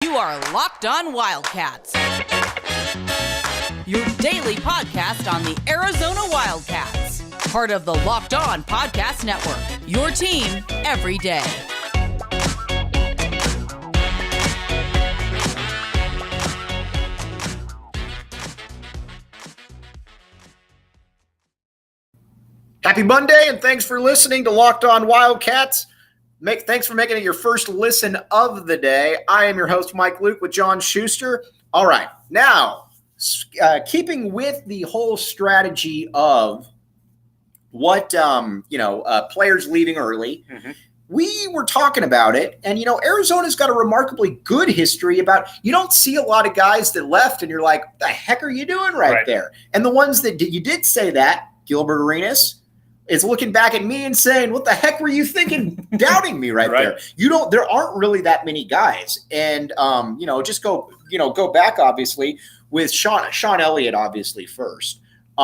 You are Locked On Wildcats, your daily podcast on the Arizona Wildcats, part of the Locked On Podcast Network, your team every day. Happy Monday, and thanks for listening to Locked On Wildcats. Thanks for making it your first listen of the day. I am your host, Mike Luke, with John Schuster. All right, now, keeping with the whole strategy of what, players leaving early, we were talking about it, and, Arizona's got a remarkably good history about, you don't see a lot of guys that left, and you're like, what the heck are you doing right there? And the ones that you did say that, Gilbert Arenas, is looking back at me and saying, what the heck were you thinking, doubting me right there? There aren't really that many guys. And, just go back, obviously, with Sean Elliott, obviously, first. He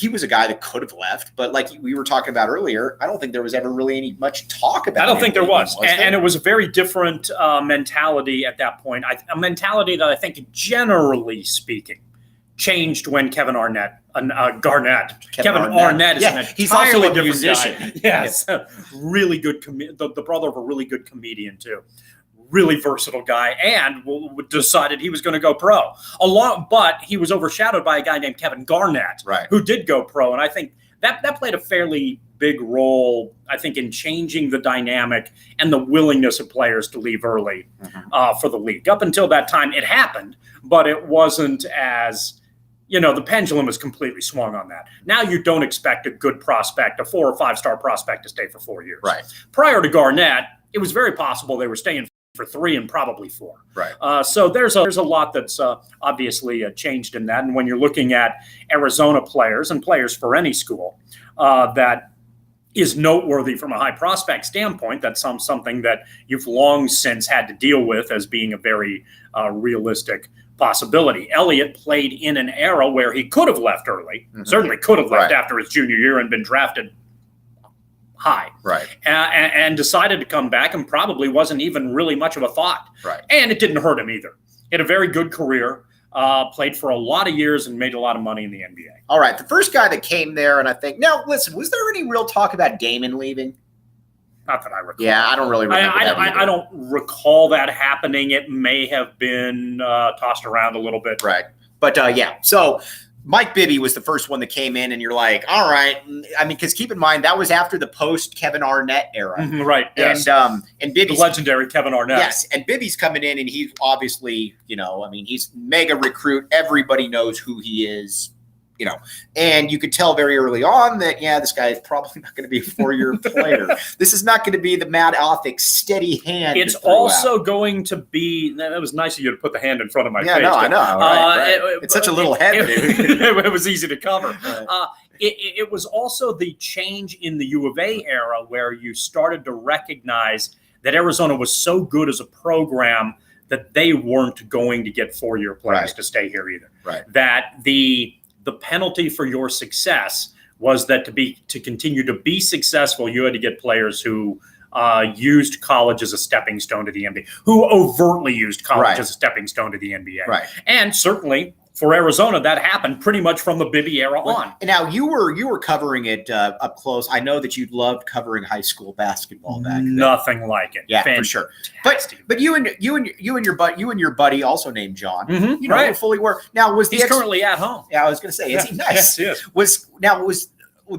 was a guy that could have left, but like we were talking about earlier, I don't think there was ever really much talk about it. I don't think there was. And it was a very different mentality at that point. A mentality that I think, generally speaking, changed when Kevin Arnett is an he's also a different musician. Guy. Yes, really good. The brother of a really good comedian too, really versatile guy, and decided he was going to go pro. But he was overshadowed by a guy named Kevin Garnett, who did go pro, and I think that played a fairly big role, I think, in changing the dynamic and the willingness of players to leave early for the league. Up until that time, it happened, but it wasn't as the pendulum was completely swung on that. Now you don't expect a good prospect, a 4 or 5 star prospect, to stay for 4 years. Prior to Garnett, it was very possible they were staying for 3 and probably 4. So there's a lot that's obviously changed in that. And when you're looking at Arizona players and players for any school, that is noteworthy from a high prospect standpoint. That's something that you've long since had to deal with as being a very realistic possibility. Elliott played in an era where he could have left early, certainly could have left after his junior year and been drafted high, and decided to come back and probably wasn't even really much of a thought. And it didn't hurt him either. He had a very good career, played for a lot of years and made a lot of money in the NBA. All right, the first guy that came there, and I think, now listen, was there any real talk about Damon leaving? Not that I recall. Yeah, I don't really remember I don't recall that happening. It may have been tossed around a little bit. But so Mike Bibby was the first one that came in, and you're like, all right. I mean, because keep in mind, that was after the post-Kevin Arnett era. Yes. And Bibby's the legendary Kevin Arnett. Yes, and Bibby's coming in, and he's obviously, he's mega recruit. Everybody knows who he is. And you could tell very early on that, this guy is probably not going to be a 4-year player. This is not going to be the Matt Othick steady hand. It's also going to be, that was nice of you to put the hand in front of my face. I know. Right. It's such a little head. It was easy to cover. It was also the change in the U of A era where you started to recognize that Arizona was so good as a program that they weren't going to get 4-year players to stay here either. That the penalty for your success was that to continue to be successful, you had to get players who used college as a stepping stone to the NBA, who overtly used college as a stepping stone to the NBA. And certainly for Arizona, that happened pretty much from the Bibby era on. Now you were covering it up close. I know that you loved covering high school basketball back then. Nothing like it. Yeah, for sure. But you and your buddy also named John. You're fully aware. Now he's currently at home. Yeah, I was going to say, is he nice? Yes. Was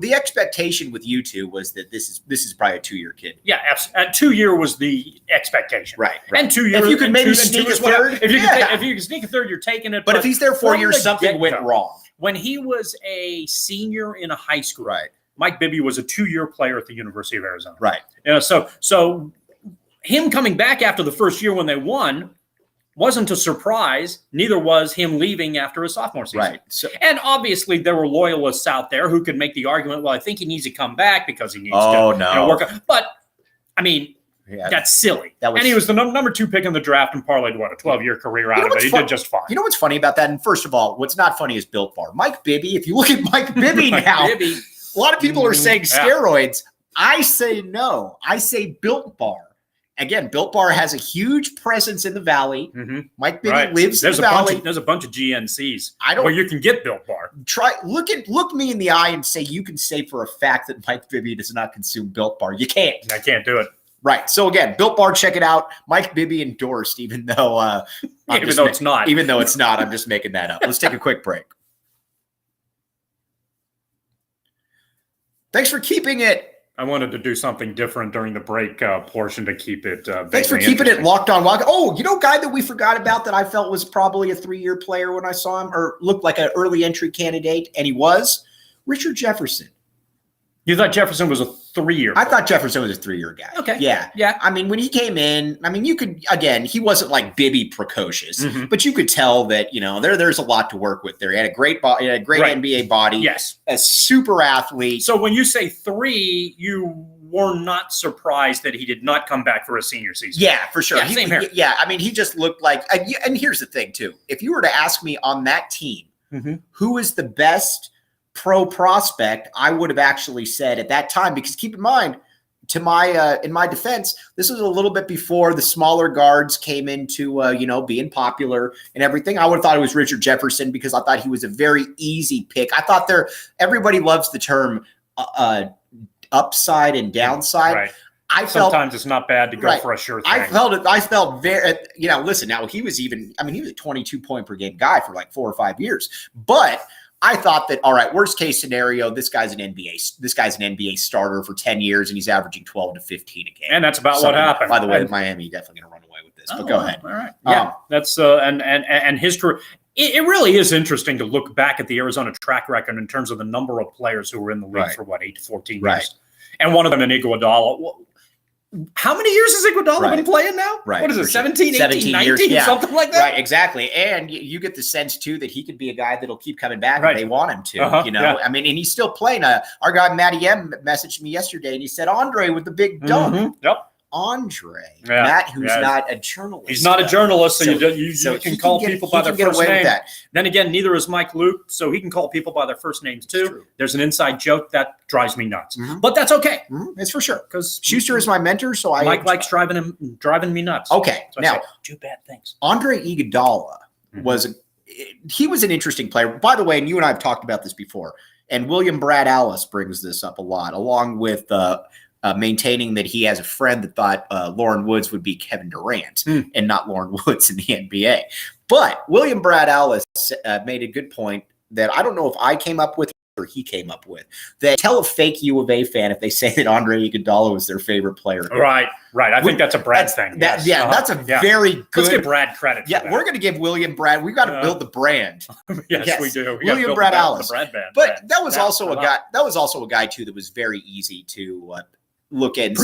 the expectation with you two was that this is probably a 2-year kid? Yeah, absolutely. 2-year was the expectation. And 2 years. If you could maybe sneak a third. If you can sneak a third, you're taking it. But if he's there 4 years, something went wrong. When he was a senior in a high school, Mike Bibby was a 2-year player at the University of Arizona. So him coming back after the first year when they won wasn't a surprise. Neither was him leaving after his sophomore season. And obviously there were loyalists out there who could make the argument, well, I think he needs to come back because he needs to work out. But, I mean, that's silly. And he was the number 2 pick in the draft and parlayed, a 12-year career out of it. He did just fine. You know what's funny about that? And first of all, what's not funny is Built Bar. Mike Bibby, if you look at Mike Bibby now, a lot of people are saying steroids. I say no. I say Built Bar. again, Built Bar has a huge presence in the Valley. Mm-hmm. Mike Bibby lives in the Valley. There's a bunch of GNCs where you can get Built Bar. Look me in the eye and say you can say for a fact that Mike Bibby does not consume Built Bar. You can't. I can't do it. Right. So again, Built Bar, check it out. Mike Bibby endorsed, even though it's not. Even though it's not, I'm just making that up. Let's take a quick break. Thanks for keeping it. I wanted to do something different during the break portion to keep it. Thanks for keeping it locked on. Oh, guy that we forgot about that I felt was probably a 3-year player when I saw him, or looked like an early entry candidate, and he was Richard Jefferson. You thought Jefferson was a 3-year? I thought Jefferson was a 3-year guy. Okay. Yeah. I mean, when he came in, you could, again, he wasn't like Bibby precocious, but you could tell that, there's a lot to work with there. He had a great body, NBA body. Yes. A super athlete. So when you say 3, you were not surprised that he did not come back for a senior season. Yeah, for sure. Yeah, same here. Yeah. He just looked like, and here's the thing too. If you were to ask me on that team, who is the best pro prospect, I would have actually said at that time, because keep in mind, in my defense, this was a little bit before the smaller guards came into being popular and everything. I would have thought it was Richard Jefferson, because I thought he was a very easy pick. I thought everybody loves the term upside and downside. Right. Sometimes it's not bad to go for a sure thing. I felt very, listen, now he was a 22-point per game guy for like 4 or 5 years, but I thought that, all right, worst case scenario, this guy's an NBA starter for 10 years and he's averaging 12 to 15 a game. And that's about what happened. By the way, Miami definitely going to run away with this, but go ahead. All right. Yeah. That's and his career. It really is interesting to look back at the Arizona track record in terms of the number of players who were in the league for 8 to 14 years. And one of them in Iguodala. How many years has Iguodala been playing now? Right. What is it, 17, 18, 19, years, something like that? Right, exactly. And you get the sense, too, that he could be a guy that'll keep coming back if they want him to. And he's still playing. Our guy, Matty M, messaged me yesterday, and he said, Andre with the big dunk. Yep. Andre, Matt, who's not a journalist. He's not a journalist, so you can call people by their first name. Then again, neither is Mike Luke, so he can call people by their first names too. There's an inside joke that drives me nuts, but that's okay. It's for sure, because Schuster is my mentor, so Mike likes driving me nuts. Okay, so now do bad things. Andre Iguodala was an interesting player. By the way, and you and I have talked about this before, and William Brad Alice brings this up a lot, along with maintaining that he has a friend that thought Lauren Woods would be Kevin Durant and not Lauren Woods in the NBA. But William Brad Alice made a good point that I don't know if I came up with or he came up with, that tell a fake U of A fan if they say that Andre Iguodala was their favorite player. Right. I think that's a Brad thing. That's a very good. Let's give Brad credit. Yeah, we're going to give William Brad. We've got to build the brand. Yes, we do. William Brad Alice. The Brad band. But that was also a guy. That was also a guy too that was very easy to look at and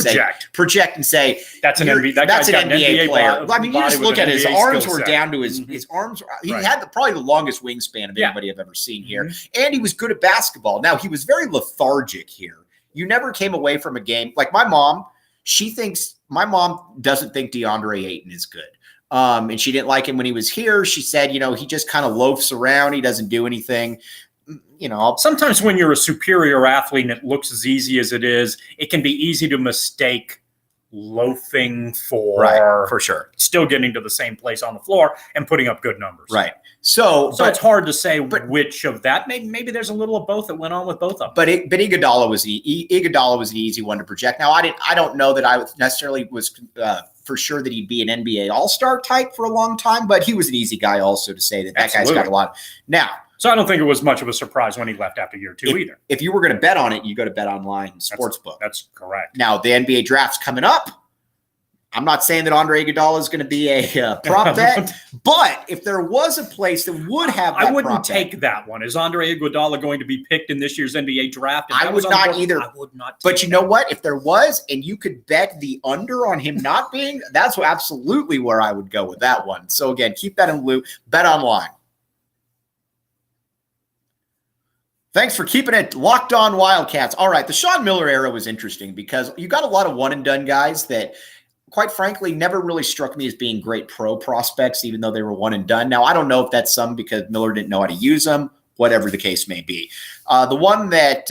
project and say that's an NBA player. You just look at his arms were down to his arms. He had probably the longest wingspan of anybody I've ever seen here, and he was good at basketball. Now he was very lethargic here. You never came away from a game like my mom. My mom doesn't think DeAndre Ayton is good. And she didn't like him when he was here. She said, he just kind of loafs around. He doesn't do anything. Sometimes when you're a superior athlete and it looks as easy as it is, it can be easy to mistake loafing for sure. Still getting to the same place on the floor and putting up good numbers. Right. So it's hard to say which of that. Maybe there's a little of both that went on with both of them. But Iguodala was an easy one to project. Now I don't know that I necessarily was for sure that he'd be an NBA All-Star type for a long time, but he was an easy guy also to say that guy's got a lot. Now. So I don't think it was much of a surprise when he left after year 2 either. If you were going to bet on it, you go to Bet Online Sportsbook. That's correct. Now, the NBA draft's coming up. I'm not saying that Andre Iguodala is going to be a prop bet, but if there was a place that would have that I wouldn't take that one. Is Andre Iguodala going to be picked in this year's NBA draft? I would not either. I would not. But you know what? If there was, and you could bet the under on him not being, that's absolutely where I would go with that one. So again, keep that in the loop. Bet Online. Thanks for keeping it locked on Wildcats. All right, the Sean Miller era was interesting because you got a lot of one-and-done guys that, quite frankly, never really struck me as being great pro prospects, even though they were one-and-done. Now, I don't know if that's some because Miller didn't know how to use them, whatever the case may be. The one that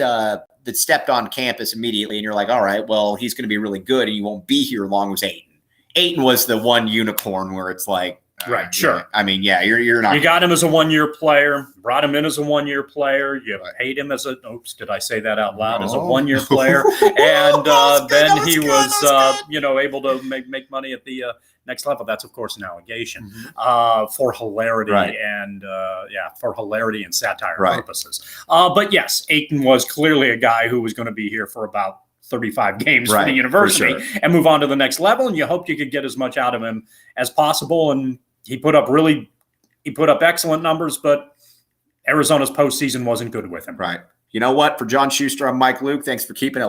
stepped on campus immediately, and you're like, all right, well, he's going to be really good, and you won't be here long, was Ayton. Ayton was the one unicorn where it's like, Right, sure. Yeah. I mean, yeah, you're not. You got him as a 1-year player, brought him in as a 1-year player. You paid him as oops, did I say that out loud? As a 1-year player. And then he was, able to make money at the next level. That's, of course, an allegation for hilarity and for hilarity and satire purposes. But yes, Ayton was clearly a guy who was going to be here for about 35 games for the university and move on to the next level. And you hoped you could get as much out of him as possible. And he put up excellent numbers, but Arizona's postseason wasn't good with him. Right. You know what? For John Schuster, I'm Mike Luke. Thanks for keeping it